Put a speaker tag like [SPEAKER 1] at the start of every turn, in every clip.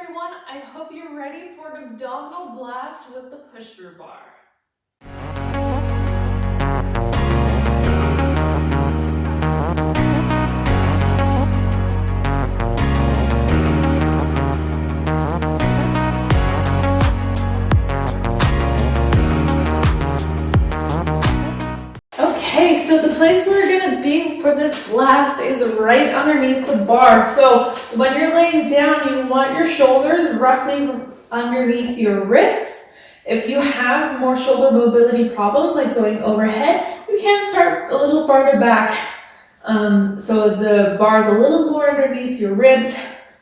[SPEAKER 1] everyone, I hope you're ready for an abdominal blast with the push-through bar. Okay, so the place we're going to be for this blast is right underneath the bar. So when you're laying down, you want your shoulders roughly underneath your wrists. If you have more shoulder mobility problems like going overhead, you can start a little farther back. So the bar is a little more underneath your ribs,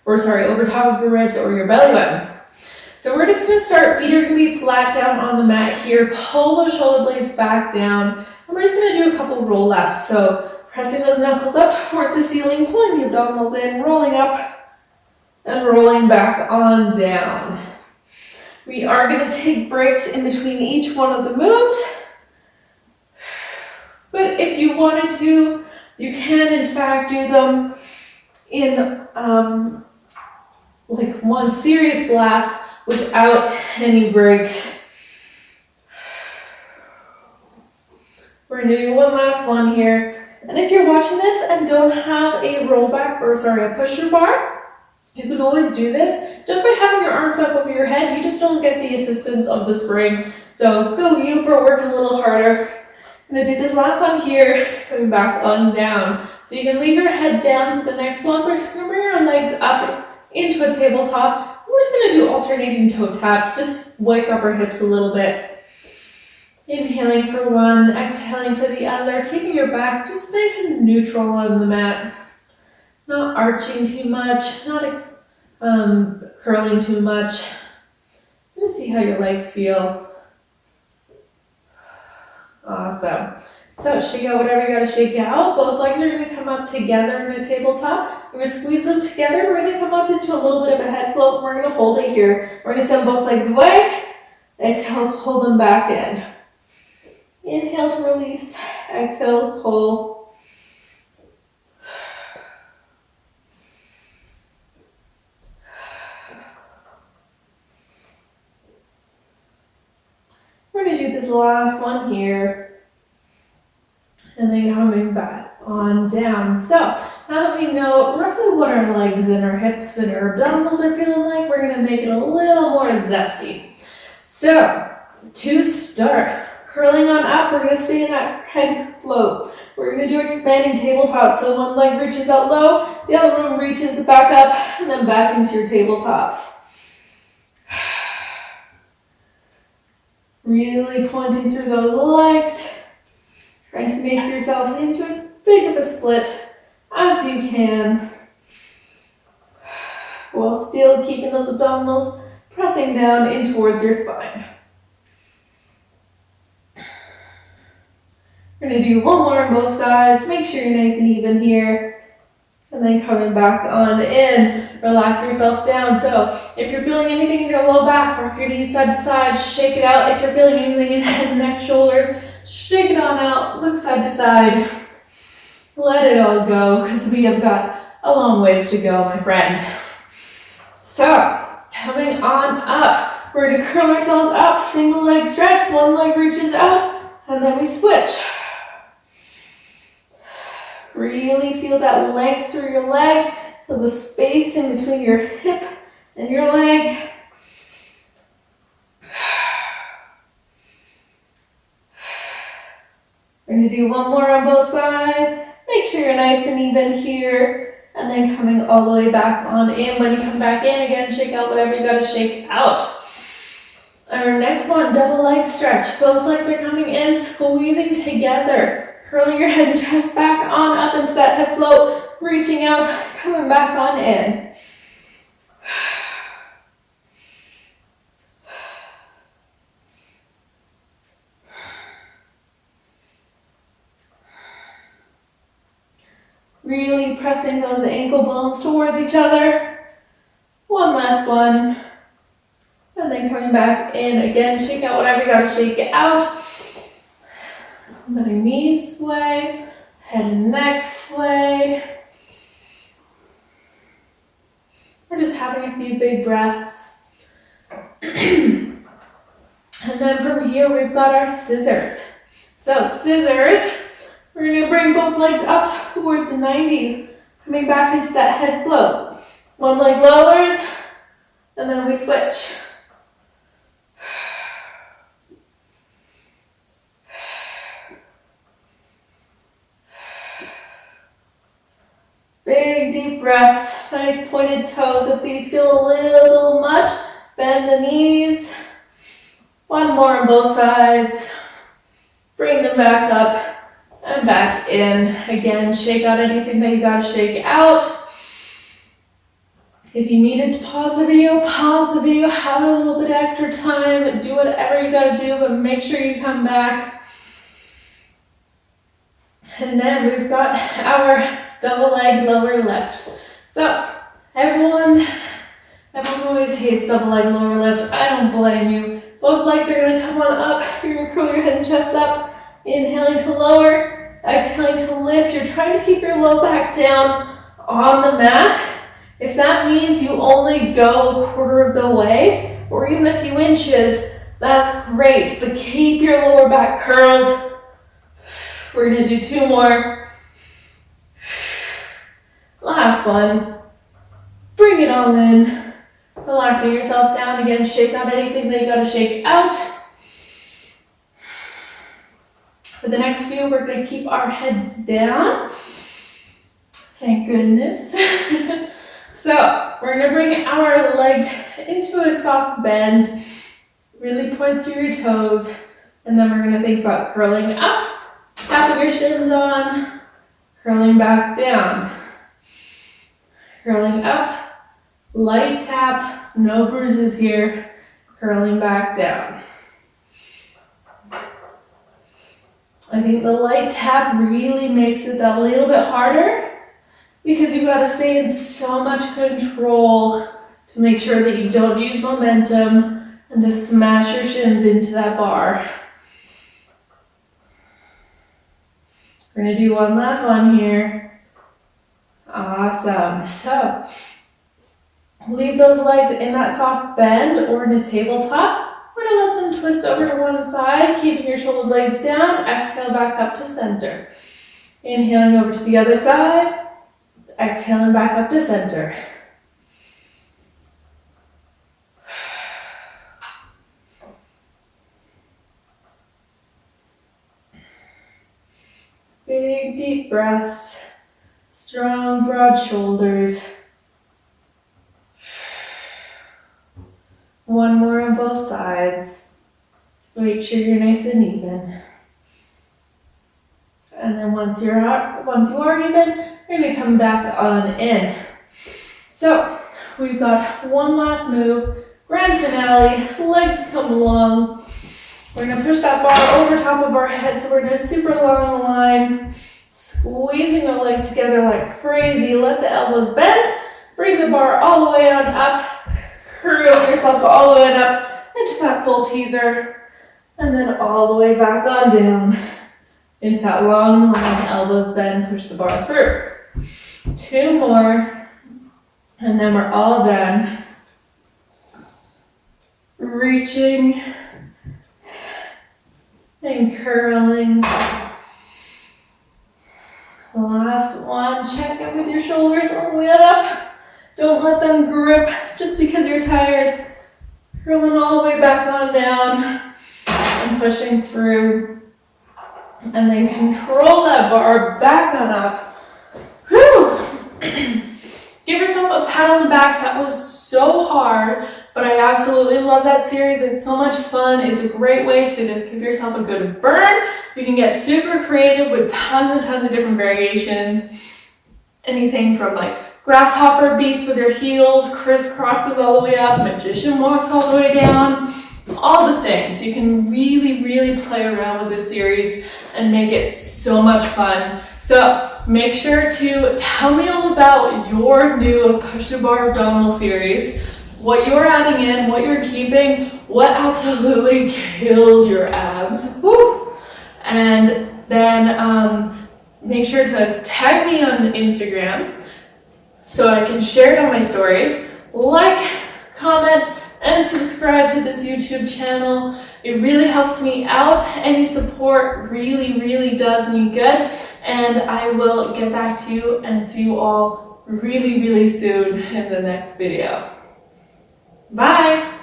[SPEAKER 1] over top of your ribs or your belly button. So we're just going to start, feet are going to be flat down on the mat here, pull those shoulder blades back down, and we're just going to do a couple roll-ups. So pressing those knuckles up towards the ceiling, pulling the abdominals in, rolling up, and rolling back on down. We are going to take breaks in between each one of the moves, but if you wanted to, you can in fact do them in like one serious blast without any breaks. We're going to do one last one here. And if you're watching this and don't have a a push-through bar, you can always do this just by having your arms up over your head. You just don't get the assistance of the spring. So go you for working a little harder. I'm going to do this last one here, coming back on down. So you can leave your head down for the next one. We're just going to bring our legs up into a tabletop. We're just going to do alternating toe taps. Just wake up our hips a little bit. Inhaling for one, exhaling for the other, keeping your back just nice and neutral on the mat. Not arching too much, not curling too much. Just see how your legs feel. Awesome. So shake out whatever you got to shake out. Both legs are going to come up together in a tabletop. We're going to squeeze them together. We're going to come up into a little bit of a head float. We're going to hold it here. We're going to send both legs away. Exhale, pull them back in. Inhale to release. Exhale, pull. We're going to do this last one here. And then coming back on down. So now that we know roughly what our legs and our hips and our abdominals are feeling like, we're going to make it a little more zesty. So to start, curling on up, we're going to stay in that head float. We're going to do expanding tabletop. So one leg reaches out low, the other one reaches back up, and then back into your tabletops. Really pointing through those legs. Trying to make yourself into as big of a split as you can, while still keeping those abdominals pressing down in towards your spine. We're going to do one more on both sides. Make sure you're nice and even here. And then coming back on in. Relax yourself down. So if you're feeling anything in your low back, rock your knees side to side, shake it out. If you're feeling anything in head, neck, shoulders, shake it on out, look side to side. Let it all go, because we have got a long ways to go, my friend. So, coming on up, we're going to curl ourselves up, single leg stretch, one leg reaches out, and then we switch. Really feel that length through your leg, feel the space in between your hip and your leg. We're going to do one more on both sides. Make sure you're nice and even here. And then coming all the way back on in. When you come back in, again, shake out whatever you got to shake out. Our next one, double leg stretch. Both legs are coming in, squeezing together. Curling your head and chest back on up into that head float. Reaching out, coming back on in. Really pressing those ankle bones towards each other. One last one. And then coming back in again, shake out whatever you got to shake it out. Letting knees sway, head and neck sway. We're We're just having a few big breaths. And then from here, we've got our scissors. So scissors, we're going to bring both legs up towards 90, coming back into that head float. One leg lowers, and then we switch. Big deep breaths, nice pointed toes. If these feel a little much, bend the knees. One more on both sides. Bring them back up and back in. Again, shake out anything that you gotta shake out. If you needed to pause the video, have a little bit of extra time, do whatever you gotta do, but make sure you come back. And then we've got our double leg lower lift. So everyone always hates double leg lower lift. I don't blame you. Both legs are going to come on up. You're going to curl your head and chest up. Inhaling to lower, exhaling to lift. You're trying to keep your low back down on the mat. If that means you only go a quarter of the way, or even a few inches, that's great. But keep your lower back curled. We're going to do 2 more. Last one. Bring it all in. Relaxing yourself down again. Shake out anything that you gotta shake out. For the next few, we're gonna keep our heads down. Thank goodness. So we're gonna bring our legs into a soft bend. Really point through your toes. And then we're gonna think about curling up, tapping your shins on, curling back down. Curling up, light tap, no bruises here, curling back down. I think the light tap really makes it a little bit harder because you've got to stay in so much control to make sure that you don't use momentum and to smash your shins into that bar. We're going to do one last one here. Awesome. So leave those legs in that soft bend or in a tabletop. We're going to let them twist over to one side, keeping your shoulder blades down. Exhale back up to center. Inhaling over to the other side. Exhaling back up to center. Big deep breaths. Strong, broad shoulders. One more on both sides. So make sure you're nice and even. And then once you are even, you're going to come back on in. So we've got one last move. Grand finale. Legs come along. We're going to push that bar over top of our head. So we're going to super long line. Squeezing our legs together like crazy. Let the elbows bend. Bring the bar all the way on up. Curl yourself all the way up into that full teaser. And then all the way back on down into that long line. Elbows bend. Push the bar through. 2 more. And then we're all done. Reaching and curling. Last one, check in with your shoulders all the way up. Don't let them grip just because you're tired. Curling all the way back on down and pushing through. And then control that bar back on up. Whew. Give yourself a pat on the back. That was so hard, but I absolutely love that series. It's so much fun. It's a great way to just give yourself a good burn. You can get super creative with tons and tons of different variations. Anything from like grasshopper beats with your heels, crisscrosses all the way up, magician walks all the way down, all the things. You can really, really play around with this series and make it so much fun. So make sure to tell me all about your new push to bar abdominal series, what you're adding in, what you're keeping, what absolutely killed your abs. Woo! And then make sure to tag me on Instagram so I can share it on my stories. like, comment, and subscribe to this YouTube channel. It really helps me out. Any support really does me good. And I will get back to you and see you all really soon in the next video. Bye!